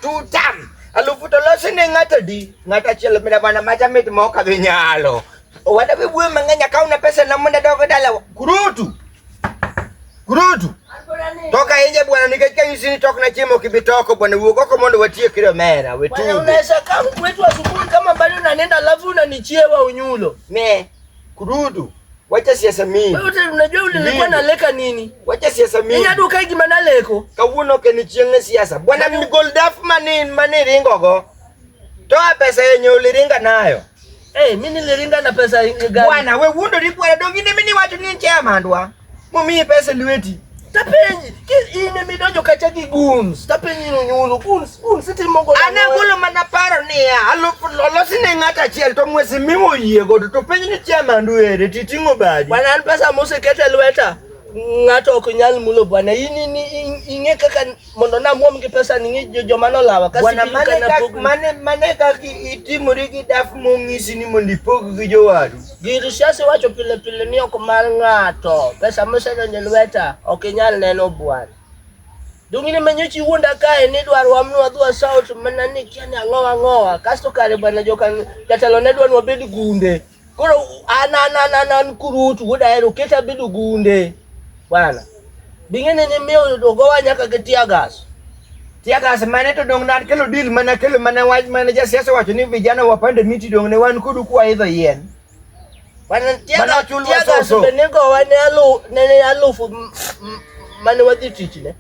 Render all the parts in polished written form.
tutam. Alufu to lo sine ngata di. Ngata chelo mina bana macha miti moka vinyalo. Wada vibuwe mangenya kauna pesa na munda dogo dala. Kurutu. Toka inje bwana nikachika yusini toka na chimo kibitoko bwana uogoko mondo watie kilo mera wetu. Bwana unaweza kama kwetu asubuhi kama bado unanenda alafu unanichiewa unyulo. Kurutu. Wacha siasa mimi. Wewe unajua ulikuwa naleka nini? Wacha siasa mimi. Yeye adu kai gimana leko? Kawuno kenichienge siasa. Bwana ni goldaf mani ringo go. Toa pesa yenye uliringa nayo. Mimi niliringa na pesa gani? Bwana we wundo ripwa dongine mimi watu ni chama ndwa. Mumi pesa liweti. Tapenyi ine midonjo kachaki guns. Tapenyi nyulu guns siti mongo. Anangulo manaparo ni ya alufu lolo sine ngata chiel to mwesi mimo yego to penyi ni chama nduere titingo badi. Bwana pesa mose kete lweta. Ngato okunyal mulo bwana ini inge kaka mondo na muom gi pesa ningi jomano lawa kasi bwana mane ka itimuri gi daf mongisi ni mondi pog gi jowadu giri siasa wacho pile ni ok mar ngato pesa mose ne lweta okinyal neno bwana dungine menyochi wunda kae ni dwar wamnu adwa south manani kiani angoa kasto kare bwana jokan jatelo ne dwan wabedi gunde koro ana kurutu wudaero keta bedu gunde bwana bingene ne meo dogowa nyaka ke tiagas mane to dong na kelo deal mana waj mana ja siasa wacho ni vijana wapande miti dong ne wan kudu kwa idho yen bwana tiagas benego wane alufu mane wadhi tich ne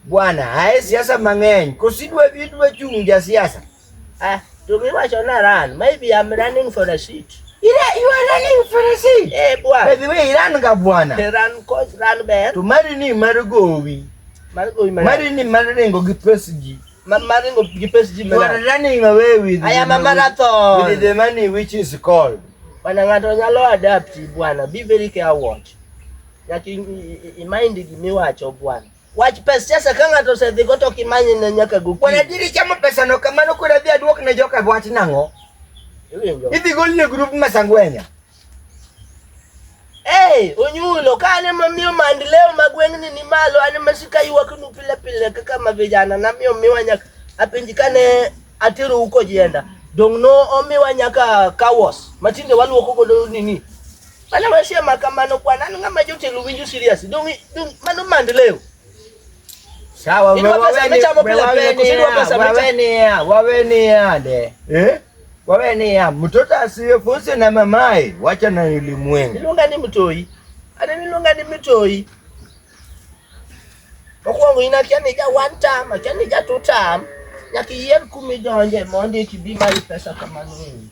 bwana ae siasa mang'eny kosidwe vidwe chung ja siasa to mi wacho na ran maybe I'm running for a seat. You are running for a seat? Bwana. By the way, iran ga bwana. Ran ber. To mari ni marugowi. Mari ni marengo gi PSG. Marengo gi PSG. You are running away with I am a marathon. With the money which is called. Bwana ngato nyalo adapt bwana. Be very careful. Yaki mind gi mi wacho bwana. Watch pesa sasa kanga to se dhigoto kimanyi na nyaka gupi. Bwana diri chamo pesa no kamano kura dhi aduok na joka wach nango. Idhi gol ne group masangwenya. Onyulo kane mamiyo mandileo magwengni ni malo ane masika yuak nu pile kaka mavijana na miwa nyaka apinjikane atiru uko jienda. Dong no omiwa nyaka kawos. Matinde waluoko godo nini. Bana washia makamano kwa nani ngama jote luwinju serious. Dong manu mandileo. Sawa waweni ya mtoto asiye fuse na mamae wacha na ulimwengu. Nilunga ni mtoi. Nilunga ni mtoi. Okwangu inakiani ja one time, akiani ja two time. Yaki yen 10 donje monde kibi mali pesa kama nini.